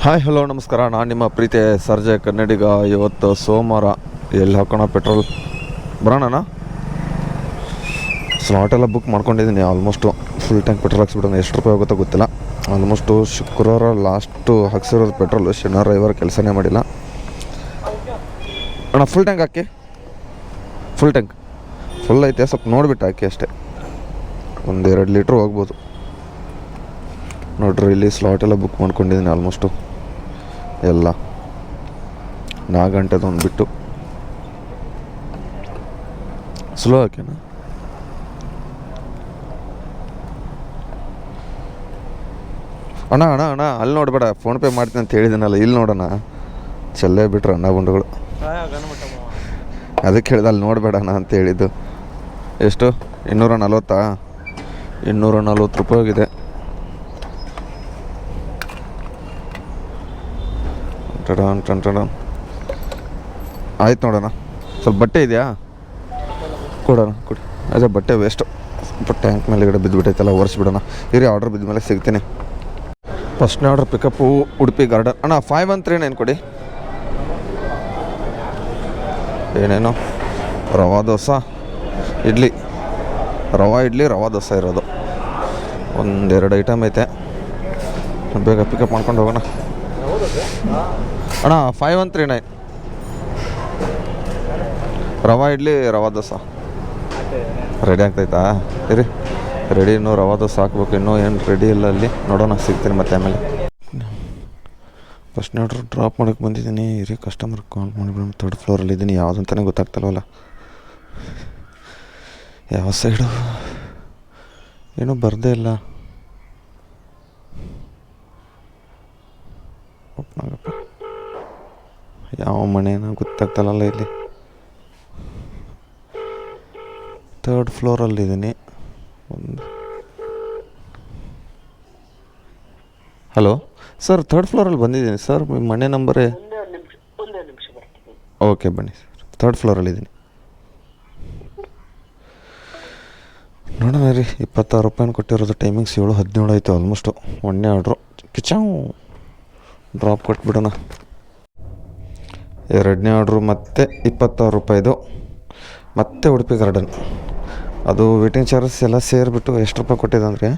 Hi hello ನಮಸ್ಕಾರ, ನಾನು ನಿಮ್ಮ ಪ್ರೀತಿಯ ಸರ್ಜೆ ಕನ್ನಡಿಗ. ಇವತ್ತು ಸೋಮವಾರ. ಎಲ್ಲಿ ಹಾಕೋಣ ಪೆಟ್ರೋಲ್? ಬರೋಣ. ಸ್ಲಾಟೆಲ್ಲ ಬುಕ್ ಮಾಡ್ಕೊಂಡಿದ್ದೀನಿ. ಆಲ್ಮೋಸ್ಟು ಫುಲ್ ಟ್ಯಾಂಕ್ ಪೆಟ್ರೋಲ್ ಹಾಕ್ಸ್ಬಿಡೋಣ. ಎಷ್ಟು ರೂಪಾಯಿ ಹೋಗುತ್ತೋ ಗೊತ್ತಿಲ್ಲ. ಆಲ್ಮೋಸ್ಟು ಶುಕ್ರವಾರ ಲಾಸ್ಟು ಹಾಕ್ಸಿರೋದು ಪೆಟ್ರೋಲು. ಶನಿವಾರ ರವಿವಾರ ಕೆಲಸನೇ ಮಾಡಿಲ್ಲ ಅಣ್ಣ. ಫುಲ್ ಟ್ಯಾಂಕ್ ಹಾಕಿ. ಫುಲ್ ಐತೆ, ಸ್ವಲ್ಪ ನೋಡಿಬಿಟ್ಟು ಹಾಕಿ ಅಷ್ಟೇ. 1-2 ಲೀಟ್ರ್ ಹೋಗ್ಬೋದು ನೋಡ್ರಿ. ಇಲ್ಲಿ ಸ್ಲಾಟೆಲ್ಲ ಬುಕ್ ಮಾಡ್ಕೊಂಡಿದ್ದೀನಿ ಆಲ್ಮೋಸ್ಟು ಎಲ್ಲ. 4 ಗಂಟೆದೊಂದು ಬಿಟ್ಟು ಸ್ಲೋ ಹಾಕೇನಾ? ಅಣ್ಣ ಅಲ್ಲಿ ನೋಡಬೇಡ, ಫೋನ್ಪೇ ಮಾಡ್ತೀನಿ ಅಂತ ಹೇಳಿದ್ದೀನಲ್ಲ, ಇಲ್ಲಿ ನೋಡೋಣ. ಚೆಲ್ಲೇ ಬಿಟ್ರು ಅಣ್ಣ ಗುಂಡುಗಳು. ಅದಕ್ಕೆ ಹೇಳಿದೆ ಅಲ್ಲಿ ನೋಡಬೇಡಣ್ಣ ಅಂತ ಹೇಳಿದ್ದು. ಎಷ್ಟು? 240. 240 ರೂಪಾಯಿ ಹೋಗಿದೆ. ಟನ್ ಆಯ್ತು ನೋಡೋಣ. ಸ್ವಲ್ಪ ಬಟ್ಟೆ ಇದೆಯಾ? ಕೊಡೋಣ, ಕೊಡಿ. ಅದೇ ಬಟ್ಟೆ ವೇಸ್ಟು. ಟ್ಯಾಂಕ್ ಮೇಲೆ ಬಿದ್ದುಬಿಟ್ಟೈತೆಲ್ಲ, ಒರೆಸ್ಬಿಡೋಣ. ಇರಿ, ಆರ್ಡ್ರ್ ಬಿದ್ದ ಮೇಲೆ ಸಿಗ್ತೀನಿ. ಫಸ್ಟ್ನೇ ಆರ್ಡ್ರ್ ಪಿಕಪ್ಪು ಉಡುಪಿ ಗಾರ್ಡನ್. ಅಣ್ಣ 513 ಕೊಡಿ. ಏನೇನು ರವಾ ದೋಸೆ, ಇಡ್ಲಿ, ರವಾ ಇಡ್ಲಿ, ರವಾ ದೋಸೆ ಇರೋದು. 1-2 ಐಟಮ್ ಐತೆ. ಬೇಗ ಪಿಕಪ್ ಮಾಡ್ಕೊಂಡು ಹೋಗೋಣ. ಅಣ್ಣ 5139 ರವಾ ಇಡ್ಲಿ, ರವಾ ದೋಸೆ ರೆಡಿ ಆಗ್ತೈತಾ? ಇರಿ, ರೆಡಿ. ಇನ್ನೂ ರವಾ ದೋಸೆ ಹಾಕ್ಬೇಕು. ಇನ್ನೂ ಏನು ರೆಡಿ ಇಲ್ಲ. ಅಲ್ಲಿ ನೋಡೋಣ, ಸಿಗ್ತೀನಿ ಮತ್ತೆ ಆಮೇಲೆ. ಫಸ್ಟ್ ಆರ್ಡ್ರ್ ಡ್ರಾಪ್ ಮಾಡೋಕ್ಕೆ ಬಂದಿದ್ದೀನಿ. ಇರಿ, ಕಸ್ಟಮರ್ಗೆ ಕಾಲ್ ಮಾಡಿಬಿಡೋಣ. 3rd ಫ್ಲೋರಲ್ಲಿದ್ದೀನಿ. ಯಾವುದಂತಲೇ ಗೊತ್ತಾಗ್ತಲ್ವಲ್ಲ, ಯಾವ ಸೈಡು ಏನೂ ಬರದೇ ಇಲ್ಲ. ಒಪ್ನಾಗಪ್ಪ, ಯಾವ ಮನೇನೋ ಗೊತ್ತಾಗ್ತಲ್ಲ ಇಲ್ಲಿ. 3rd ಫ್ಲೋರಲ್ಲಿದ್ದೀನಿ. ಹಲೋ ಸರ್, 3rd ಫ್ಲೋರಲ್ಲಿ ಬಂದಿದ್ದೀನಿ ಸರ್. ನಿಮ್ಮ ಮನೆ ನಂಬರೇ? ಓಕೆ, ಬನ್ನಿ ಸರ್. 3rd ಫ್ಲೋರಲ್ಲಿದ್ದೀನಿ. ನೋಡೋಣ ರೀ. 26 ರೂಪಾಯಿನ ಕೊಟ್ಟಿರೋದು. ಟೈಮಿಂಗ್ಸ್ 7:17 ಆಯಿತು ಆಲ್ಮೋಸ್ಟು. ಒಂದೇ ಆರ್ಡ್ರು ಕಿಚಾವ್ ಡ್ರಾಪ್ ಕೊಟ್ಬಿಡೋಣ. 2ನೇ ಆರ್ಡ್ರು ಮತ್ತೆ 26 ರೂಪಾಯಿದು. ಮತ್ತೆ ಉಡುಪಿ ಗಾರ್ಡನ್. ಅದು ವೇಟಿಂಗ್ ಚಾರ್ಜಸ್ ಎಲ್ಲ ಸೇರಿಬಿಟ್ಟು ಎಷ್ಟು ರೂಪಾಯಿ ಕೊಟ್ಟಿದೆ ಅಂದರೆ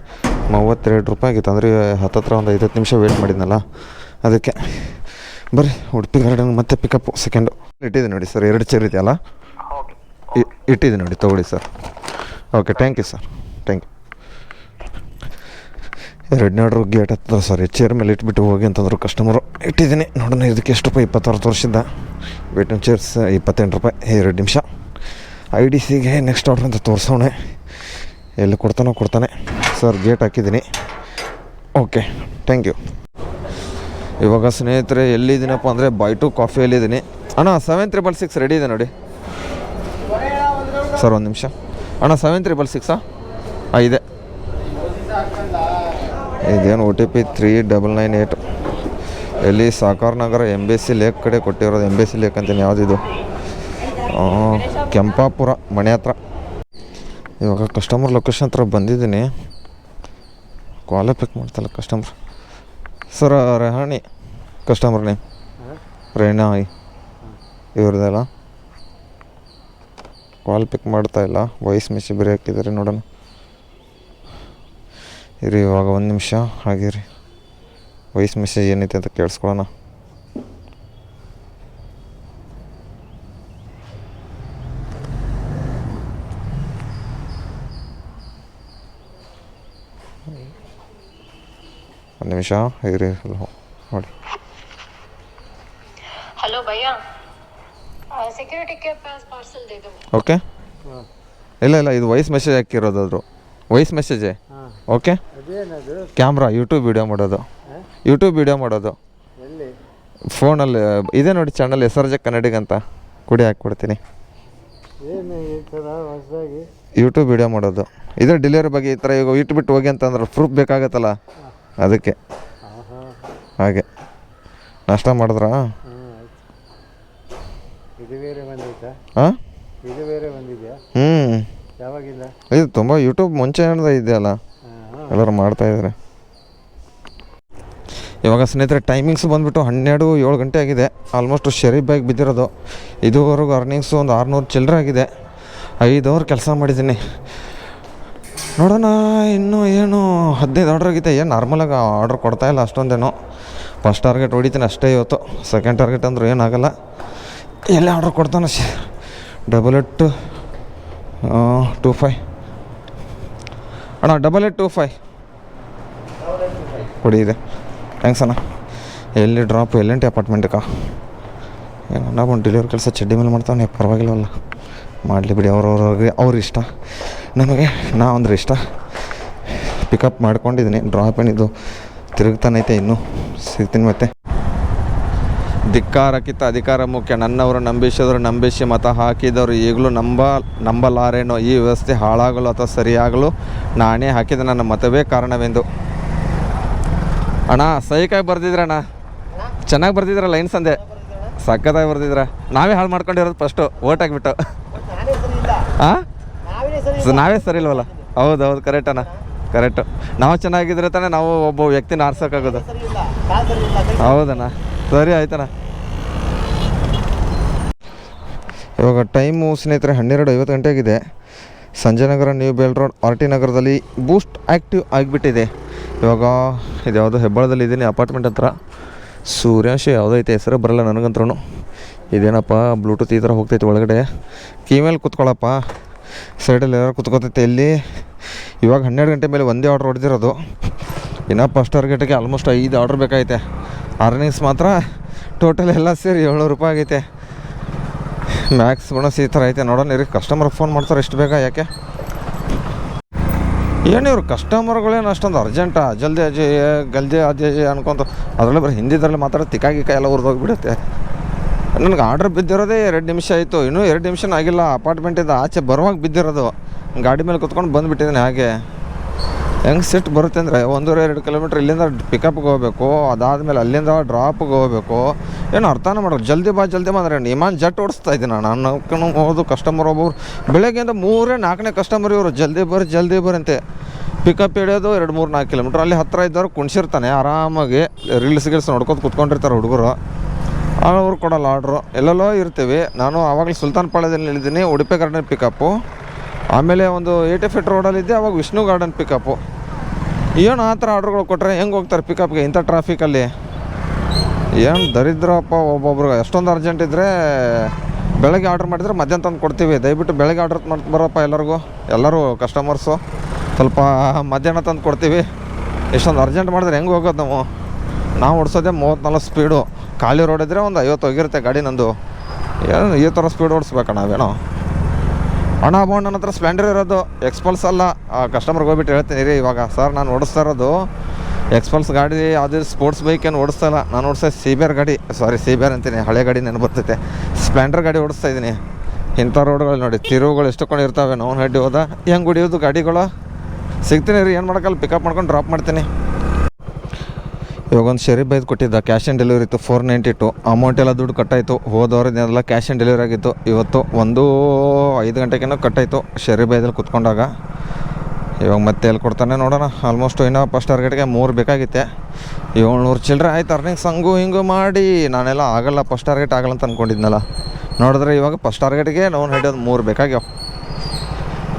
32 ರೂಪಾಯಿ ಆಗಿತ್ತು. ಅಂದರೆ ಹತ್ತತ್ರ ಒಂದು 5 ನಿಮಿಷ ವೇಟ್ ಮಾಡಿದ್ನಲ್ಲ, ಅದಕ್ಕೆ. ಬರ್ರಿ, ಉಡುಪಿ ಗಾರ್ಡನ್ ಮತ್ತೆ ಪಿಕಪ್ಪು. ಸೆಕೆಂಡು ಇಟ್ಟಿದ್ದೀನಿ ನೋಡಿ ಸರ್. 2 ಚೇರ್ ಇದೆಯಲ್ಲ, ಇಟ್ಟಿದ್ದೀನಿ ನೋಡಿ, ತೊಗೊಳ್ಳಿ sir. Okay, thank you sir, thank you. 2ನೇ ಆರ್ಡ್ರು ಗೇಟ್ ಹತ್ತಿರ, ಸಾರಿ, ಚೇರ್ ಮೇಲೆ ಇಟ್ಬಿಟ್ಟು ಹೋಗಿ ಅಂತಂದ್ರು ಕಸ್ಟಮರು. ಇಟ್ಟಿದ್ದೀನಿ. ನೋಡೋಣ ಇದಕ್ಕೆ ಎಷ್ಟು ರೂಪಾಯಿ. 26 ತೋರಿಸಿದ್ದ. ವೇಟಿಂಗ್ ಚೇರ್ಸ್ 28 ರೂಪಾಯಿ. 2 ನಿಮಿಷ. IDCಗೆ ನೆಕ್ಸ್ಟ್ ಆರ್ಡ್ರ್ ಅಂತ ತೋರಿಸೋಣ. ಎಲ್ಲಿ ಕೊಡ್ತಾನೆ ಸರ್. ಗೇಟ್ ಹಾಕಿದ್ದೀನಿ. Okay, thank you. ಇವಾಗ ಸ್ನೇಹಿತರೆ ಎಲ್ಲಿದ್ದೀನಪ್ಪ ಅಂದರೆ ಬೈ ಟು ಕಾಫಿಯಲ್ಲಿದ್ದೀನಿ. ಅಣ್ಣ 7366 ರೆಡಿ ಇದೆ ನೋಡಿ ಸರ್. 1 ನಿಮಿಷ ಅಣ್ಣ. 7366 ಇದೆ. ಇದೇನು OTP 3998. ಎಲ್ಲಿ? ಸಾಕಾರ ನಗರ, MBC ಲೇಕ್ ಕಡೆ ಕೊಟ್ಟಿರೋದು. MBC ಲೇಕ್ ಅಂತೀನಿ. ಯಾವುದಿದು? ಕೆಂಪಾಪುರ ಮನೆ ಹತ್ರ. ಇವಾಗ ಕಸ್ಟಮರ್ ಲೊಕೇಶನ್ ಹತ್ರ ಬಂದಿದ್ದೀನಿ. ಕಾಲೇ ಪಿಕ್ ಮಾಡ್ತಲ್ಲ customer. Sir, Rehani customer name. ರೇಣಾಯಿ ಇವ್ರದ್ದೆಲ್ಲ. ಕಾಲ್ ಪಿಕ್ ಮಾಡ್ತಾಯಿಲ್ಲ. ವಾಯ್ಸ್ ಮೆಸೇಜ್ ಬರೀ ಹಾಕಿದ್ದಾರೆ. ನೋಡೋಣ ಇರಿ, ಇವಾಗ 1 ನಿಮಿಷ ಹಾಗೆ. ವಾಯ್ಸ್ ಮೆಸೇಜ್ ಏನೈತೆ ಅಂತ ಕೇಳಿಸ್ಕೊಳ್ಳೋಣ. ಒಂದು ನಿಮಿಷ ಹೇಗಿರಿ. ನೋಡಿ. हेलो भैया, सिक्योरिटी के पास पार्सल दे दो. ಓಕೆ, ಇಲ್ಲ ಇದು ವಾಯ್ಸ್ ಮೆಸೇಜ್ ಹಾಕಿರೋದಾದ್ರು. ವಾಯ್ಸ್ ಮೆಸೇಜೇ. ಓಕೆ, ಕ್ಯಾಮ್ರಾ ಯೂಟ್ಯೂಬ್ ವೀಡಿಯೋ ಮಾಡೋದು. ಫೋನಲ್ಲಿ ಇದೆ ನೋಡಿ ಚಾನಲ್, SRJ ಕನ್ನಡಿಗ ಅಂತ. ಕುಡಿ ಹಾಕ್ಕೊಡ್ತೀನಿ. ಯೂಟ್ಯೂಬ್ ವೀಡಿಯೋ ಮಾಡೋದು. ಇದೇ ಡೆಲಿವರಿ ಬಗ್ಗೆ ಈ ಥರ ಈಗ ಇಟ್ಬಿಟ್ಟು ಹೋಗಿ ಅಂತಂದ್ರೆ ಪ್ರೂಫ್ ಬೇಕಾಗತ್ತಲ್ಲ, ಅದಕ್ಕೆ. ಹಾಗೆ ನಾಷ್ಟ ಮಾಡಿದ್ರಾ? ಹಾಂ, ಇದು ತುಂಬ ಯೂಟ್ಯೂಬ್ ಮುಂಚೆ ಇದೆಯಲ್ಲ, ಎಲ್ಲರೂ ಮಾಡ್ತಾಯಿದ್ದಾರೆ. ಇವಾಗ ಸ್ನೇಹಿತರೆ ಟೈಮಿಂಗ್ಸ್ ಬಂದುಬಿಟ್ಟು 12-7 ಗಂಟೆ ಆಗಿದೆ. ಆಲ್ಮೋಸ್ಟ್ ಶರೀಫ್ ಬಾಯಿಗೆ ಬಿದ್ದಿರೋದು. ಇದುವರೆಗೂ ಅರ್ನಿಂಗ್ಸು ಒಂದು 600 ಚಿಲ್ಲರೆ ಆಗಿದೆ. 5 ಅವರ್ ಕೆಲಸ ಮಾಡಿದ್ದೀನಿ. ನೋಡೋಣ ಇನ್ನೂ ಏನು 15 ಆರ್ಡ್ರ್ ಆಗಿದೆ. ಏನು ನಾರ್ಮಲಾಗಿ ಆರ್ಡ್ರ್ ಕೊಡ್ತಾಯಿಲ್ಲ ಅಷ್ಟೊಂದೇನು. ಫಸ್ಟ್ ಟಾರ್ಗೆಟ್ ಹೊಡಿತೀನಿ ಅಷ್ಟೇ ಇವತ್ತು. ಸೆಕೆಂಡ್ ಟಾರ್ಗೆಟ್ ಅಂದರೂ ಏನಾಗಲ್ಲ. ಎಲ್ಲೇ ಆರ್ಡ್ರ್ ಕೊಡ್ತಾನೆ 8825 ಅಣ್ಣ 8825 ಕೊಡಿ ಇದೆ. ಥ್ಯಾಂಕ್ಸ್ ಅಣ್ಣ. ಎಲ್ಲಿ ಡ್ರಾಪ್ ಎಲ್ಲೆಂಟಿ ಅಪಾರ್ಟ್ಮೆಂಟ್ಗೆ ಏನಣ್ಣ ಬಂದು ಡೆಲಿವರಿ ಕೆಲಸ ಚಡ್ಡಿ ಮೇಲೆ ಮಾಡ್ತಾನೆ, ಪರವಾಗಿಲ್ಲವಲ್ಲ, ಮಾಡಲಿ ಬಿಡಿ. ಅವ್ರ ಇಷ್ಟ, ನಮಗೆ ನಾವಂದ್ರೆ ಇಷ್ಟ. ಪಿಕಪ್ ಮಾಡ್ಕೊಂಡಿದ್ದೀನಿ. ಡ್ರಾಪ್ ಏನಿದು ತಿರುಗ್ತಾನೈತೆ, ಇನ್ನೂ ಸಿಗ್ತೀನಿ. ಮತ್ತೆ ಧಿಕ್ಕಾರಕ್ಕಿಂತ ಅಧಿಕಾರ ಮುಖ್ಯ. ನನ್ನವರು ನಂಬಿಸಿದರು, ನಂಬಿಸಿ ಮತ ಹಾಕಿದವರು ಈಗಲೂ ನಂಬಲಾರೇನೋ. ಈ ವ್ಯವಸ್ಥೆ ಹಾಳಾಗಲು ಅಥವಾ ಸರಿಯಾಗಲು ನಾನೇ ಹಾಕಿದ ನನ್ನ ಮತವೇ ಕಾರಣವೆಂದು. ಅಣ್ಣ ಸೈಕಾಗಿ ಬರ್ದಿದ್ರಣ್ಣ, ಚೆನ್ನಾಗಿ ಬರ್ದಿದ್ರ. ಲೈನ್ಸ್ ಅಂದೆ ಸಕ್ಕತ್ತಾಗಿ ಬರ್ದಿದ್ರ. ನಾವೇ ಹಾಳು ಮಾಡ್ಕೊಂಡಿರೋದು ಫಸ್ಟು ಓಟ್ ಹಾಕ್ಬಿಟ್ಟು. ಹಾಂ ನಾವೇ ಸರಿ ಇಲ್ವಲ್ಲ. ಹೌದು ಕರೆಕ್ಟ್ ಅಣ್ಣ, ಕರೆಕ್ಟು. ನಾವು ಚೆನ್ನಾಗಿದ್ರೆ ತಾನೇ ನಾವು ಒಬ್ಬ ವ್ಯಕ್ತಿನ ಆರ್ಸೋಕ್ಕಾಗೋದು. ಹೌದಣ್ಣ, ಸರಿ ಆಯ್ತಣ್ಣ. ಇವಾಗ ಟೈಮು ಸ್ನೇಹಿತರೆ 12:50 ಗಂಟೆ ಆಗಿದೆ. Sanjaynagar, new BEL road, RT ನಗರದಲ್ಲಿ ಬೂಸ್ಟ್ ಆ್ಯಕ್ಟಿವ್ ಆಗಿಬಿಟ್ಟಿದೆ. ಇವಾಗ ಇದು ಯಾವುದೋ ಹೆಬ್ಬಾಳದಲ್ಲಿ ಇದ್ದೀನಿ, ಅಪಾರ್ಟ್ಮೆಂಟ್ ಹತ್ರ. ಸೂರ್ಯಾಂಶ ಯಾವುದೈತೆ ಹೆಸರು ಬರಲ್ಲ ನನಗಂತ್ರೂ. ಇದೇನಪ್ಪ ಬ್ಲೂಟೂತ್ ಈ ಥರ ಹೋಗ್ತೈತೆ ಒಳಗಡೆ. ಕೀ ಮೇಲೆ ಕೂತ್ಕೊಳ್ಳಪ್ಪ, ಸೈಡಲ್ಲಿ ಯಾರು ಕೂತ್ಕೋತೈತೆ ಇಲ್ಲಿ. ಇವಾಗ 12 ಗಂಟೆ ಮೇಲೆ ಒಂದೇ ಆರ್ಡ್ರ್ ಹೊಡೆದಿರೋದು. ಇನ್ನು ಫಸ್ಟ್ ಟಾರ್ಗೆಟಿಗೆ ಆಲ್ಮೋಸ್ಟ್ 5 ಆರ್ಡ್ರ್ ಬೇಕಾಗೈತೆ. ಅರ್ನಿಂಗ್ಸ್ ಮಾತ್ರ ಟೋಟಲ್ ಎಲ್ಲ ಸೇರಿ 700 ರೂಪಾಯಿ ಆಗೈತೆ. ಮ್ಯಾಕ್ಸ್ ಬೋನಸ್ ಈ ಥರ ಐತೆ. ನೋಡೋಣ ಇರಿ, ಕಸ್ಟಮರ್ ಫೋನ್ ಮಾಡ್ತಾರೆ ಎಷ್ಟು ಬೇಗ. ಯಾಕೆ ಏನು ಇವ್ರು ಕಸ್ಟಮರ್ಗಳೇನು ಅಷ್ಟೊಂದು ಅರ್ಜೆಂಟಾ? ಜಲ್ದಿ ಅಜಯ್ ಅನ್ಕೊಂತ ಅದರಲ್ಲೇ ಬರೀ ಹಿಂದಿದ್ರಲ್ಲಿ ಮಾತಾಡೋ ತಿಕ್ಕಾಗಿಕ್ಕ ಎಲ್ಲ ಉರಿದೋಗ್ಬಿಡುತ್ತೆ. ನನಗೆ ಆರ್ಡ್ರ್ ಬಿದ್ದಿರೋದೇ 2 ನಿಮಿಷ ಆಯಿತು. ಇನ್ನೂ 2 ನಿಮಿಷನೂ ಆಗಿಲ್ಲ. ಅಪಾರ್ಟ್ಮೆಂಟಿಂದ ಆಚೆ ಬರುವಾಗ ಬಿದ್ದಿರೋದು. ಗಾಡಿ ಮೇಲೆ ಕುತ್ಕೊಂಡು ಬಂದುಬಿಟ್ಟಿದ್ದೀನಿ. ಹಾಗೆ ಹೆಂಗೆ ಸಿಟ್ಟು ಬರುತ್ತೆ ಅಂದರೆ 1.5-2 ಕಿಲೋಮೀಟ್ರ್ ಇಲ್ಲಿಂದ ಪಿಕಪ್ಗೆ ಹೋಗಬೇಕು, ಅದಾದಮೇಲೆ ಅಲ್ಲಿಂದ ಡ್ರಾಪ್ಗೆ ಹೋಗಬೇಕು. ಏನು ಅರ್ಥನೇ ಮಾಡೋದು. ಜಲ್ದಿ ಬಾ ಅಂದರೆ ಇಮಾನ್ ಜಟ್ ಓಡಿಸ್ತಾ ಇದ್ದೀನಿ ನಾನು. ಹೋದು ಕಸ್ಟಮರ್ ಒಬ್ಬರು ಬೆಳಗ್ಗೆಯಿಂದ 3-4ನೇ ಕಸ್ಟಮರ್ ಇವರು. ಜಲ್ದಿ ಬರ್ರಿ ಅಂತೆ. ಪಿಕಪ್ ಹಿಡಿಯೋದು 2-3-4 ಕಿಲೋಮೀಟ್ರ್. ಅಲ್ಲಿ ಹತ್ತಿರ ಇದ್ದವ್ರು ಕುಣಿಸಿರ್ತಾನೆ ಆರಾಮಾಗಿ. ರೀಲ್ಸ್ ನೋಡ್ಕೊತ ಕುತ್ಕೊಂಡಿರ್ತಾರೆ ಹುಡುಗರು. ಅವ್ರು ಕೊಡೋಲ್ಲ ಆರ್ಡ್ರು. ಎಲ್ಲೆಲ್ಲೋ ಇರ್ತೀವಿ. ನಾನು ಆವಾಗಲೇ ಸುಲ್ತಾನ್ ಪಾಳ್ಯದಲ್ಲಿ ಇಳಿದ್ದೀನಿ, ಉಡುಪಿ ಗಾರ್ಡನ್ ಪಿಕಪ್ಪು. ಆಮೇಲೆ ಒಂದು 80 ಫೀಟ್ ರೋಡಲ್ಲಿದ್ದೆ, ಅವಾಗ ವಿಷ್ಣು ಗಾರ್ಡನ್ ಪಿಕಪ್ಪು. ಏನು ಆ ಥರ ಆರ್ಡ್ರುಗಳು ಕೊಟ್ಟರೆ ಹೆಂಗೆ ಹೋಗ್ತಾರೆ ಪಿಕಪ್ಗೆ ಇಂಥ ಟ್ರಾಫಿಕಲ್ಲಿ? ಏನು ದರಿದ್ರಪ್ಪ ಒಬ್ಬೊಬ್ರಿಗೆ. ಎಷ್ಟೊಂದು ಅರ್ಜೆಂಟ್ ಇದ್ದರೆ ಬೆಳಗ್ಗೆ ಆರ್ಡ್ರ್ ಮಾಡಿದರೆ ಮಧ್ಯಾಹ್ನ ತಂದು ಕೊಡ್ತೀವಿ. ದಯವಿಟ್ಟು ಬೆಳಗ್ಗೆ ಆರ್ಡ್ರ್ ಮಾಡ್ತಾ ಬರೋಪ್ಪ ಎಲ್ಲರೂ ಕಸ್ಟಮರ್ಸು. ಸ್ವಲ್ಪ ಮಧ್ಯಾಹ್ನ ತಂದು ಕೊಡ್ತೀವಿ. ಎಷ್ಟೊಂದು ಅರ್ಜೆಂಟ್ ಮಾಡಿದ್ರೆ ಹೆಂಗೆ ಹೋಗೋದು? ನಾವು ಓಡಿಸೋದೇ 30-40 ಸ್ಪೀಡು. ಖಾಲಿ ರೋಡ್ ಇದ್ದರೆ ಒಂದು 50 ಹೋಗಿರುತ್ತೆ ಗಾಡಿ ನಂದು. ಏನು ಈ ಥರ ಸ್ಪೀಡ್ ಓಡಿಸ್ಬೇಕಣ್ಣ ನಾವೇನೋ. ಅಣ್ಣ ನನ್ನ ಹತ್ರ ಸ್ಪ್ಲೆಂಡರ್ ಇರೋದು, ಎಕ್ಸ್ಪಲ್ಸ್ ಅಲ್ಲ. ಕಸ್ಟಮರ್ಗೆ ಹೋಗ್ಬಿಟ್ಟು ಹೇಳ್ತೀನಿ ರೀ, ಇವಾಗ ಸರ್ ನಾನು ಓಡಿಸ್ತಾ ಇರೋದು ಎಕ್ಸ್ಪಲ್ಸ್ ಗಾಡಿ, ಯಾವುದೇ ಸ್ಪೋರ್ಟ್ಸ್ ಬೈಕ್ ಏನು ಓಡಿಸ್ತಾ ಇಲ್ಲ. ನಾನು ಓಡಿಸೋ ಸಿಬಿಆರ್ ಗಾಡಿ, ಸಿಬಿಆರ್ ಅಂತೀನಿ, ಹಳೆ ಗಾಡಿ ನೆನಪು ಬರ್ತೈತೆ. ಸ್ಪ್ಲೆಂಡರ್ ಗಾಡಿ ಓಡಿಸ್ತಾ ಇದ್ದೀನಿ. ಇಂಥ ರೋಡ್ಗಳು ನೋಡಿ, ತಿರುವುಗಳು ಎಷ್ಟೊಂಡು ಇರ್ತಾವೆ. ನಾವು ಹೆಡ್ಡಿ ಹೋದ ಹೆಂಗೆ ಹೊಡಿಯೋದು ಗಾಡಿಗಳು? ಸಿಗ್ತೀನಿ ರೀ, ಏನು ಮಾಡೋಕ್ಕಲ್ಲ, ಪಿಕಪ್ ಮಾಡ್ಕೊಂಡು ಡ್ರಾಪ್ ಮಾಡ್ತೀನಿ. ಇವಾಗ ಒಂದು ಶರೀಫ್ ಬೈದು ಕೊಟ್ಟಿದ್ದ, ಕ್ಯಾಶ್ ಆನ್ ಡೆಲಿವರಿ ಇತ್ತು 492. ಅಮೌಂಟ್ ಎಲ್ಲ ದುಡ್ಡು ಕಟ್ಟಾಯಿತು. ಹೋದವ್ರದ್ದೆಲ್ಲ ಕ್ಯಾಶ್ ಆನ್ ಡೆಲಿವರಿ ಆಗಿತ್ತು. ಇವತ್ತು 5 ಗಂಟೆಗೇನೋ ಕಟ್ಟಾಯಿತು ಶರೀಫ್ ಬೈದಲ್ಲಿ ಕುತ್ಕೊಂಡಾಗ. ಇವಾಗ ಮತ್ತೆ ಎಲ್ಲಿ ಕೊಡ್ತಾನೆ ನೋಡೋಣ. ಆಲ್ಮೋಸ್ಟ್ ಇನ್ನೂ ಫಸ್ಟ್ ಟಾರ್ಗೆಟ್ಗೆ 3 ಬೇಕಾಗಿತ್ತೆ. 700 ಚಿಲ್ಲರೆ ಆಯ್ತು ಅರ್ನಿಂಗ್ಸ್. ಹಿಂಗೂ ಮಾಡಿ ನಾನೆಲ್ಲ ಆಗಲ್ಲ, ಫಸ್ಟ್ ಟಾರ್ಗೆಟ್ ಆಗಲ್ಲ ಅಂತ ಅಂದ್ಕೊಂಡಿದ್ನಲ್ಲ. ನೋಡಿದ್ರೆ ಇವಾಗ ಫಸ್ಟ್ ಟಾರ್ಗೆಟ್ಗೆ ನಾವು ಹಿಡಿಯೋದು 3 ಬೇಕಾಗ್ಯಾವ.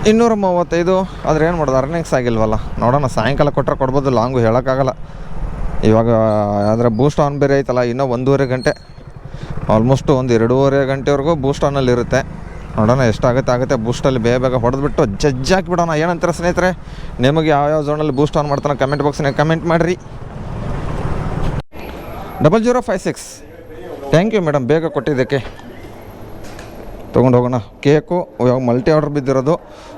235 ಆದರೆ ಏನು ಮಾಡೋದು, ಅರ್ನಿಂಗ್ಸ್ ಆಗಿಲ್ವಲ್ಲ. ನೋಡೋಣ, ಸಾಯಂಕಾಲ ಕೊಟ್ಟರೆ ಕೊಡ್ಬೋದು, ಲಾಂಗು ಹೇಳೋಕ್ಕಾಗಲ್ಲ. ಇವಾಗ ಆದರೆ ಬೂಸ್ಟ್ ಆನ್ ಬೇರೆ ಐತಲ್ಲ, ಇನ್ನೂ 1.5 ಗಂಟೆ, ಆಲ್ಮೋಸ್ಟ್ ಒಂದು 2.5 ಗಂಟೆವರೆಗೂ ಬೂಸ್ಟ್ ಆನಲ್ಲಿ ಇರುತ್ತೆ. ನೋಡೋಣ ಎಷ್ಟಾಗುತ್ತೆ. ಬೂಸ್ಟಲ್ಲಿ ಬೇಗ ಹೊಡೆದ್ಬಿಟ್ಟು ಹಾಕಿಬಿಡೋಣ. ಏನಂತಾರೆ ಸ್ನೇಹಿತರೆ, ನಿಮಗೆ ಯಾವ ಝೋನಲ್ಲಿ ಬೂಸ್ಟ್ ಆನ್ ಮಾಡ್ತಾನೆ ಕಮೆಂಟ್ ಬಾಕ್ಸ್ನಾಗ ಕಮೆಂಟ್ ಮಾಡಿರಿ. 0056 ಥ್ಯಾಂಕ್ ಯು ಮೇಡಮ್, ಬೇಗ ಕೊಟ್ಟಿದ್ದಕ್ಕೆ. ತೊಗೊಂಡು ಹೋಗೋಣ. ಕೇಕು ಇವಾಗ ಮಲ್ಟಿ ಆರ್ಡರ್ ಬಿದ್ದಿರೋದು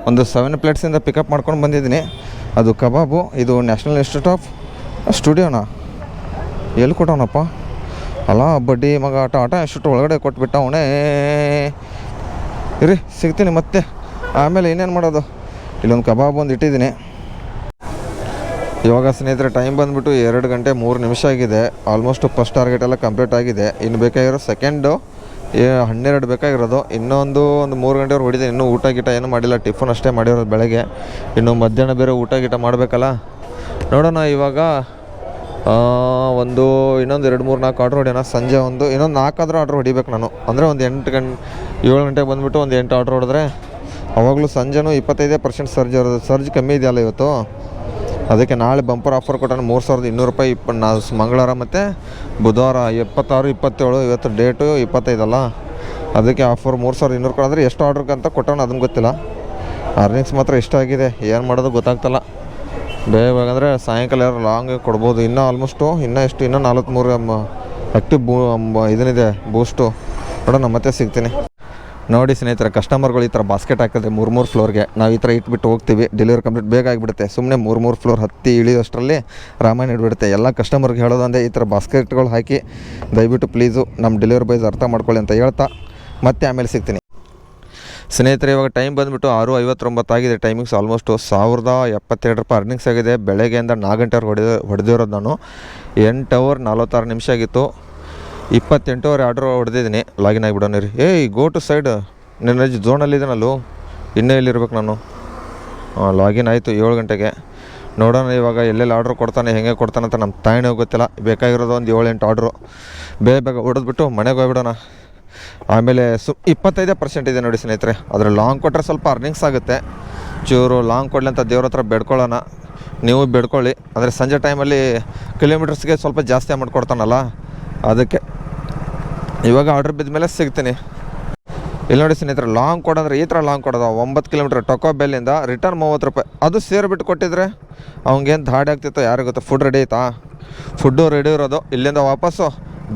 ಒಂದು 7 ಪ್ಲೇಟ್ಸಿಂದ ಪಿಕಪ್ ಮಾಡ್ಕೊಂಡು ಬಂದಿದ್ದೀನಿ. ಅದು ಕಬಾಬು. ಇದು ನ್ಯಾಷನಲ್ ಇನ್ಸ್ಟಿಟ್ಯೂಟ್ ಆಫ್ ಸ್ಟುಡಿಯೋನಾ, ಎಲ್ಲಿ ಕೊಟ್ಟವನಪ್ಪ? ಅಲ್ಲ ಬಡ್ಡಿ ಮಗ ಆಟ ಇನ್ಸ್ಟಿಟ್ಯೂಟ್ ಒಳಗಡೆ ಕೊಟ್ಬಿಟ್ಟ ಅವನೇ. ಇರಿ ಸಿಗ್ತೀನಿ ಮತ್ತೆ ಆಮೇಲೆ. ಇನ್ನೇನು ಮಾಡೋದು, ಇಲ್ಲೊಂದು ಕಬಾಬ್ ಒಂದು ಇಟ್ಟಿದ್ದೀನಿ. ಇವಾಗ ಸ್ನೇಹಿತರೆ ಟೈಮ್ ಬಂದುಬಿಟ್ಟು 2 ಗಂಟೆ 3 ನಿಮಿಷ ಆಗಿದೆ. ಆಲ್ಮೋಸ್ಟ್ ಫಸ್ಟ್ ಟಾರ್ಗೆಟ್ ಎಲ್ಲ ಕಂಪ್ಲೀಟ್ ಆಗಿದೆ. ಇನ್ನು ಬೇಕಾಗಿರೋ ಸೆಕೆಂಡು 12 ಬೇಕಾಗಿರೋದು. ಇನ್ನೊಂದು 3 ಗಂಟೆವರೆಗೆ ಹೊಡಿದೆ. ಇನ್ನೂ ಊಟ ಗೀಟ ಏನೂ ಮಾಡಿಲ್ಲ, ಟಿಫನ್ ಅಷ್ಟೇ ಮಾಡಿರೋದು ಬೆಳಗ್ಗೆ. ಇನ್ನು ಮಧ್ಯಾಹ್ನ ಬೇರೆ ಊಟ ಗೀಟ ಮಾಡಬೇಕಲ್ಲ. ನೋಡೋಣ ಇವಾಗ ಒಂದು ಇನ್ನೊಂದು 2-3-4 ಆರ್ಡ್ರ್ ಹೊಡ್ಯಾನ. ಸಂಜೆ ಇನ್ನೊಂದು 4 ಆದರೂ ಆರ್ಡ್ರ್ ಹೊಡಿಬೇಕು ನಾನು. ಅಂದರೆ ಒಂದು 7 ಗಂಟೆಗೆ ಬಂದುಬಿಟ್ಟು ಒಂದು 8 ಆರ್ಡ್ರ್ ಹೊಡೆದ್ರೆ ಅವಾಗಲೂ ಸಂಜೆನೂ 25% ಸರ್ಜ್ ಇರೋದು. ಸರ್ಜ್ ಕಮ್ಮಿ ಇದೆಯಲ್ಲ ಇವತ್ತು, ಅದಕ್ಕೆ ನಾಳೆ ಬಂಪರ್ ಆಫರ್ ಕೊಟ್ಟಾನ. 3200 ರೂಪಾಯಿ. ಮಂಗಳವಾರ ಮತ್ತು ಬುಧವಾರ 26, 27. ಇವತ್ತು ಡೇಟು 25 ಅಲ್ಲ, ಅದಕ್ಕೆ ಆಫರ್ 3200 ಕೊಡೋದ್ರೆ ಎಷ್ಟು ಆರ್ಡ್ರಿಗೆ ಅಂತ ಕೊಟ್ಟವನು ಅದನ್ನು ಗೊತ್ತಿಲ್ಲ. ಅರ್ನಿಂಗ್ಸ್ ಮಾತ್ರ ಇಷ್ಟ ಆಗಿದೆ, ಏನು ಮಾಡೋದು ಗೊತ್ತಾಗ್ತಲ್ಲ. ಬೇಗ ಅಂದರೆ ಸಾಯಂಕಾಲ ಯಾರು ಲಾಂಗ್ ಕೊಡ್ಬೋದು. ಇನ್ನೂ ಆಲ್ಮೋಸ್ಟು ಇನ್ನೂ 43 ಆ್ಯಕ್ಟಿವ್ ಇದನ್ನಿದೆ ಬೂಸ್ಟು. ನೋಡೋಣ ಮತ್ತೆ ಸಿಗ್ತೀನಿ. ನೋಡಿ ಸ್ನೇಹಿತರೆ, ಕಸ್ಟಮರ್ಗಳು ಈ ಥರ ಬಾಸ್ಕೆಟ್ ಹಾಕಿದ್ರೆ 3 ಫ್ಲೋರ್ಗೆ ನಾವು ಈ ಥರ ಇಟ್ಬಿಟ್ಟು ಹೋಗ್ತೀವಿ. ಡೆಲಿವರಿ ಕಂಪ್ಲೀಟ್ ಬೇಗ ಆಗಿಬಿಡುತ್ತೆ. ಸುಮ್ಮನೆ 3 ಫ್ಲೋರ್ ಹತ್ತಿ ಇಳಿಯೋಷ್ಟರಲ್ಲಿ ರಾಮಾಯಣ ಇಟ್ಬಿಡುತ್ತೆ. ಎಲ್ಲ ಕಸ್ಟಮರ್ಗೆ ಹೇಳೋದಂದರೆ ಈ ಥರ ಬಾಸ್ಕೆಟ್ಗಳು ಹಾಕಿ ದಯವಿಟ್ಟು ಪ್ಲೀಸು ನಮ್ಮ ಡೆಲಿವರಿ ಬಾಯ್ಸ್ ಅರ್ಥ ಮಾಡ್ಕೊಳ್ಳಿ ಅಂತ ಹೇಳ್ತಾ ಮತ್ತೆ ಆಮೇಲೆ ಸಿಗ್ತೀನಿ. ಸ್ನೇಹಿತರೆ, ಇವಾಗ ಟೈಮ್ ಬಂದುಬಿಟ್ಟು 6:59 ಆಗಿದೆ. ಟೈಮಿಂಗ್ಸ್ ಆಲ್ಮೋಸ್ಟು 1072 ರೂಪಾಯಿ ಅರ್ನಿಂಗ್ಸ್ ಆಗಿದೆ. ಬೆಳಗ್ಗೆಯಿಂದ 4 ಗಂಟೆವರೆಗೆ ಹೊಡೆದಿರೋದು ನಾನು. 8 ಅವರ್ 46 ನಿಮಿಷ ಆಗಿತ್ತು. 28 ಆರ್ಡ್ರ್ ಹೊಡೆದಿದ್ದೀನಿ. ಲಾಗಿನ್ ಆಗಿಬಿಡೋಣ ರೀ. ಗೋ ಟು ಸೈಡ್, ನಿನ್ನ ಝೋನಲ್ಲಿದ್ದೀನಲ್ಲೂ, ಇನ್ನೂ ಎಲ್ಲಿರ್ಬೇಕು ನಾನು. ಲಾಗಿನ್ ಆಯಿತು 7 ಗಂಟೆಗೆ. ನೋಡೋಣ ಇವಾಗ ಎಲ್ಲೆಲ್ಲಿ ಆರ್ಡ್ರ್ ಕೊಡ್ತಾನೆ, ಹೆಂಗೆ ಕೊಡ್ತಾನೆ ಅಂತ ನಮ್ಮ ತಾಯಿನೇ ಗೊತ್ತಿಲ್ಲ. ಬೇಕಾಗಿರೋದು ಒಂದು 7-8 ಆರ್ಡ್ರು ಬೇಗ ಹೊಡೆದ್ಬಿಟ್ಟು ಮನೆಗೆ ಹೋಗ್ಬಿಡೋಣ. ಆಮೇಲೆ 25% ಇದೆ ನೋಡಿ ಸ್ನೇಹಿತರೆ. ಅದರ ಲಾಂಗ್ ಕೊಟ್ಟರೆ ಸ್ವಲ್ಪ ಅರ್ನಿಂಗ್ಸ್ ಆಗುತ್ತೆ. ಚೂರು ಲಾಂಗ್ ಕೊಡಲಿ ಅಂತ ದೇವ್ರ ಹತ್ರ ಬೇಡ್ಕೊಳ್ಳೋಣ. ನೀವು ಬೇಡ್ಕೊಳ್ಳಿ. ಅಂದರೆ ಸಂಜೆ ಟೈಮಲ್ಲಿ ಕಿಲೋಮೀಟರ್ಸ್ಗೆ ಸ್ವಲ್ಪ ಜಾಸ್ತಿ ಅಮೌಂಟ್ ಕೊಡ್ತಾನಲ್ಲ, ಅದಕ್ಕೆ ಇವಾಗ ಆರ್ಡ್ರ್ ಬಿದ್ದ ಮೇಲೆ ಸಿಗ್ತೀನಿ. ಇಲ್ಲಿ ನೋಡಿ ಸ್ನೇಹಿತರೆ, ಲಾಂಗ್ ಕೊಡೋದ್ರೆ ಈ ಥರ ಲಾಂಗ್ ಕೊಡೋದು 9 ಕಿಲೋಮೀಟ್ರ್ ಟೊಕೋ ಬೆಲ್ಲಿಂದ ರಿಟರ್ನ್ 30 ರೂಪಾಯಿ. ಅದು ಸೇರಿಬಿಟ್ಟು ಕೊಟ್ಟಿದ್ರೆ ಅವ್ನಿಗೇನು ಧಾಡಿ ಆಗ್ತಿತ್ತು ಯಾರಿಗೆ ಗೊತ್ತು. ಫುಡ್ ರೆಡಿ ಆಯ್ತಾ? ಫುಡ್ಡು ರೆಡಿ ಇರೋದು. ಇಲ್ಲಿಂದ ವಾಪಸ್ಸು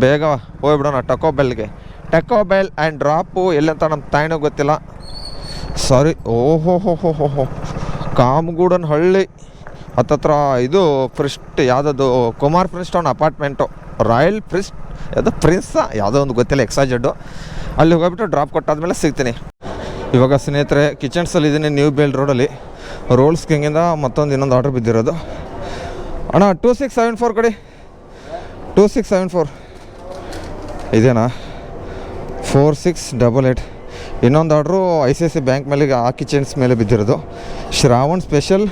ಬೇಗ ಹೋಗ್ಬಿಡೋಣ ಟೊಕೋ ಬೆಲ್ಗೆ. ಟೊಕೋ ಬೆಲ್ ಆ್ಯಂಡ್ ಡ್ರಾಪು ಎಲ್ಲಂತ ನಮ್ಮ ತಾಯಿನೂ ಗೊತ್ತಿಲ್ಲ. ಸಾರಿ. ಓಹೋ ಕಾಮಗೂಡನ ಹಳ್ಳಿ ಹತ್ತತ್ರ ಇದು ಫ್ರಿಸ್ಟ್ ಯಾವುದದು Kumar prince town apartment, royal prince ಯಾವುದೋ ಒಂದು ಗೊತ್ತಿಲ್ಲ, ಎಕ್ಸಾಜೆಡ್ಡು. ಅಲ್ಲಿ ಹೋಗ್ಬಿಟ್ಟು ಡ್ರಾಪ್ ಕೊಟ್ಟಾದ್ಮೇಲೆ ಸಿಗ್ತೀನಿ. ಇವಾಗ ಸ್ನೇಹಿತರೆ ಕಿಚನ್ಸಲ್ಲಿ ಇದ್ದೀನಿ, ನ್ಯೂ ಬೇಲ್ ರೋಡಲ್ಲಿ. ರೋಲ್ಸ್ ಕಿಂಗಿಂದ ಇನ್ನೊಂದು ಆರ್ಡ್ರ್ ಬಿದ್ದಿರೋದು. ಅಣ್ಣ 2674 ಕೊಡಿ. 2674 ಇದೇನಾ? 4688. ಇನ್ನೊಂದು ಆರ್ಡ್ರು ICICI ಬ್ಯಾಂಕ್ ಮೇಲೆ ಆ ಕಿಚನ್ಸ್ ಮೇಲೆ ಬಿದ್ದಿರೋದು. ಶ್ರಾವಣ್ ಸ್ಪೆಷಲ್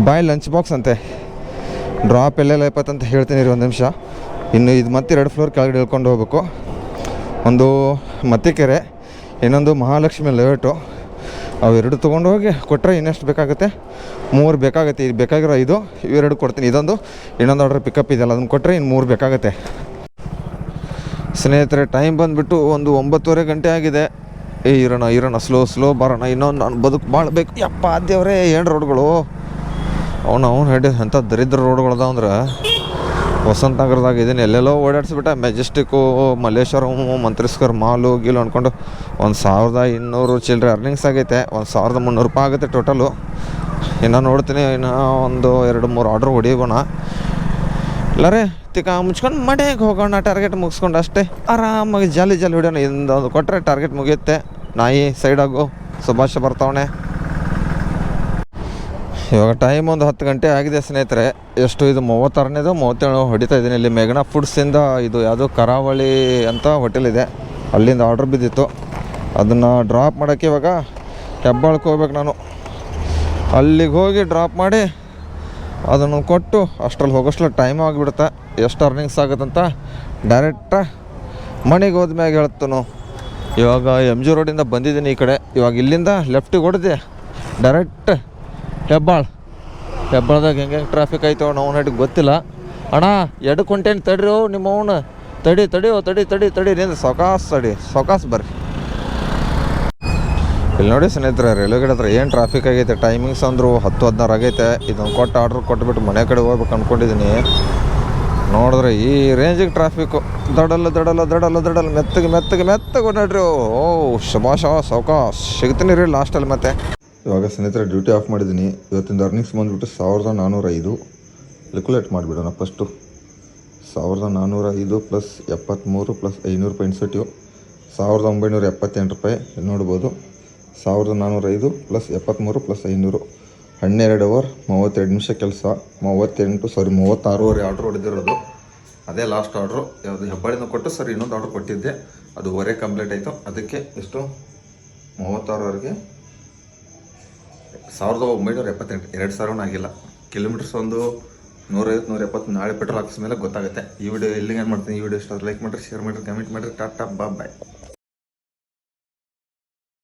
ಬಾಯ್ ಲಂಚ್ ಬಾಕ್ಸ್ ಅಂತೆ. ಡ್ರಾಪ್ ಎಲ್ಲೆಲ್ಲ 20 ಅಂತ ಹೇಳ್ತೀನಿ ರೀ, 1 ನಿಮಿಷ. ಇನ್ನು ಇದು ಮತ್ತೆ 2 ಫ್ಲೋರ್ ಕೆಳಗಡೆ ಇಳ್ಕೊಂಡು ಹೋಗ್ಬೇಕು. ಒಂದು ಮತ್ತಿಕೆರೆ, ಇನ್ನೊಂದು ಮಹಾಲಕ್ಷ್ಮಿ ಲೇಔಟು. ಅವೆರಡು ತೊಗೊಂಡು ಹೋಗಿ ಕೊಟ್ಟರೆ ಇನ್ನೆಷ್ಟು ಬೇಕಾಗುತ್ತೆ? 3 ಬೇಕಾಗುತ್ತೆ. ಇದು ಬೇಕಾಗಿರೋ 5, ಇವೆರಡು ಕೊಡ್ತೀನಿ. ಇನ್ನೊಂದು ಆರ್ಡ್ರ್ ಪಿಕಪ್ ಇದೆಯಲ್ಲ, ಅದನ್ನು ಕೊಟ್ಟರೆ ಇನ್ನು 3 ಬೇಕಾಗುತ್ತೆ. ಸ್ನೇಹಿತರೆ ಟೈಮ್ ಬಂದುಬಿಟ್ಟು ಒಂದು 9:30 ಗಂಟೆ ಆಗಿದೆ. ಇರೋಣ ಸ್ಲೋ ಬರೋಣ. ಇನ್ನೊಂದು ನಾನು ಬದುಕು ಬಾಳ್ಬೇಕು. ಯಪ್ಪ ದೇವ್ರೇ, ಏನು ರೋಡ್ಗಳು ಅವನು ಹೇಳಿ ಅಂಥ ದರಿದ್ರ ರೋಡ್ಗಳದ ಅಂದ್ರೆ. ವಸಂತ ನಗರದಾಗ ಇದೀನಿ, ಎಲ್ಲೆಲ್ಲೋ ಓಡಾಡಿಸ್ಬಿಟ್ಟ. ಮೆಜೆಸ್ಟಿಕ್ಕು, ಮಲ್ಲೇಶ್ವರಮು, ಮಂತ್ರಿಸ್ಕರ್ ಮಾಲು ಗೀಲು ಅಂದ್ಕೊಂಡು 1200 ಚಿಲ್ಲರೆ ಅರ್ನಿಂಗ್ಸ್ ಆಗೈತೆ. 1300 ರೂಪಾಯಿ ಆಗುತ್ತೆ ಟೋಟಲು. ಇನ್ನು ನೋಡ್ತೀನಿ, ಇನ್ನು ಒಂದು 2-3 ಆರ್ಡ್ರ್ ಹೊಡಿಯೋಣ. ಇಲ್ಲರೇ ಮುಚ್ಕೊಂಡು ಮನೆಗೆ ಹೋಗೋಣ. ಟಾರ್ಗೆಟ್ ಮುಗಿಸ್ಕೊಂಡು ಅಷ್ಟೇ ಆರಾಮಾಗಿ ಜಾಲಿ ಹೊಡಿಯೋಣ. ಒಂದು ಕೊಟ್ಟರೆ ಟಾರ್ಗೆಟ್ ಮುಗಿಯುತ್ತೆ. ನಾಯಿ ಸೈಡಾಗು ಸುಭಾಷ ಬರ್ತಾವಣೆ. ಇವಾಗ ಟೈಮ್ ಒಂದು 10 ಗಂಟೆ ಆಗಿದೆ ಸ್ನೇಹಿತರೆ. ಎಷ್ಟು ಇದು 36ನೇದು 37 ಹೊಡಿತಾ ಇದ್ದೀನಿ. ಇಲ್ಲಿ ಮೇಘನಾ ಫುಡ್ಸಿಂದ ಇದು ಯಾವುದೋ ಕರಾವಳಿ ಅಂತ ಹೋಟೆಲ್ ಇದೆ, ಅಲ್ಲಿಂದ ಆರ್ಡ್ರ್ ಬಿದ್ದಿತ್ತು. ಅದನ್ನು ಡ್ರಾಪ್ ಮಾಡೋಕ್ಕೆ ಇವಾಗ ಹೆಬ್ಬಾಳಕ್ಕೆ ಹೋಗ್ಬೇಕು ನಾನು. ಅಲ್ಲಿಗೆ ಹೋಗಿ ಡ್ರಾಪ್ ಮಾಡಿ ಅದನ್ನು ಕೊಟ್ಟು ಅಷ್ಟರಲ್ಲಿ ಹೋಗೋಷ್ಟರಲ್ಲಿ ಟೈಮ್ ಆಗಿಬಿಡುತ್ತೆ. ಎಷ್ಟು ಅರ್ನಿಂಗ್ಸ್ ಆಗುತ್ತಂತ ಡೈರೆಕ್ಟ ಮನೆಗೆ ಹೋದ್ಮ್ಯಾಗ ಹೇಳ್ತನು. ಇವಾಗ MG ರೋಡಿಂದ ಬಂದಿದ್ದೀನಿ ಈ ಕಡೆ. ಇವಾಗ ಇಲ್ಲಿಂದ ಲೆಫ್ಟಿಗೆ ಹೊಡೆದೆ ಡೈರೆಕ್ಟ್ ಹೆಬ್ಬಾಳ್ದಾಗ ಹೆಂಗೆ ಟ್ರಾಫಿಕ್ ಆಯ್ತು ನಾವು ನಟಿಗೆ ಗೊತ್ತಿಲ್ಲ. ಅಣ್ಣ ಎಡಕ್ಕೆ ಹೊಂಟೇನು ತಡ್ರಿ, ನಿಮ್ಮ ಅವನು ತಡಿ ನಿಂದ ಸೊಕಾಸ್ ಬರ್ರಿ. ಇಲ್ಲಿ ನೋಡಿ ಸ್ನೇಹಿತರೆ, ರೈಲ್ವೆ ಗೇಟ್ ಹತ್ರ ಏನು ಟ್ರಾಫಿಕ್ ಆಗೈತೆ. ಟೈಮಿಂಗ್ಸ್ ಅಂದರು 10-16 ಆಗೈತೆ. ಇದನ್ನು ಆರ್ಡ್ರ್ ಕೊಟ್ಬಿಟ್ಟು ಮನೆ ಕಡೆ ಹೋಗ್ಬೇಕು ಅಂದ್ಕೊಂಡಿದ್ದೀನಿ. ನೋಡಿದ್ರೆ ಈ ರೇಂಜಿಗೆ ಟ್ರಾಫಿಕ್ಕು. ದಡಲ್ಲ ಮೆತ್ತಗೆ ಓಡಾಡ್ರಿ. ಶಬಾಷ ಸೌಕಾಸ್ ಸಿಗ್ತೀನಿ ರೀ ಲಾಸ್ಟಲ್ಲಿ ಮತ್ತೆ. ಇವಾಗ ಸ್ನೇಹಿತರೆ ಡ್ಯೂಟಿ ಆಫ್ ಮಾಡಿದ್ದೀನಿ. ಇವತ್ತಿಂದ ಅರ್ನಿಂಗ್ಸ್ ಬಂದುಬಿಟ್ಟು 1405. ಲಿಕ್ಯುಲೇಟ್ ಮಾಡಿಬಿಡೋಣ ಫಸ್ಟು. 1405 ಪ್ಲಸ್ 73 ಪ್ಲಸ್ 500 ರೂಪಾಯಿ ಇನ್ಸೆಂಟಿವ್ 1978 ರೂಪಾಯಿ. ನೋಡ್ಬೋದು 1405 ಪ್ಲಸ್ 73 ಪ್ಲಸ್ 500 12 ಅವರ್ 32 ನಿಮಿಷ ಕೆಲಸ. 36 ಆರ್ಡ್ರ್ ಹೊಡೆದಿರೋದು. ಅದೇ ಲಾಸ್ಟ್ ಆರ್ಡ್ರು. ಯಾವುದು ಹೆಬ್ಬಾಳಿನ ಕೊಟ್ಟು ಸರ್ ಇನ್ನೊಂದು ಆರ್ಡ್ರ್ ಕೊಟ್ಟಿದ್ದೆ, ಅದು ವರೆ ಕಂಪ್ಲೀಟ್ ಆಯಿತು. ಅದಕ್ಕೆ ಎಷ್ಟು 36ವರೆಗೆ 1978, 2000 ಆಗಿಲ್ಲ. ಕಿಲೋಮೀಟರ್ಸ್ ಒಂದು 150 ನಾಳೆ ಪೆಟ್ರೋಲ್ ಹಾಕಿಸ್ಮೇಲೆ ಗೊತ್ತಾಗುತ್ತೆ. ಈ ವಿಡಿಯೋ ಎಲ್ಲಿಗೆ ಏನು ಮಾಡ್ತೀನಿ, ಈ ವಿಡಿಯೋ ಇಷ್ಟ ಲೈಕ್ ಮಾಡಿರಿ, ಶೇರ್ ಮಾಡಿರಿ, ಕಮೆಂಟ್ ಮಾಡಿರಿ. ಟಾಟಾ ಬಾಯ್.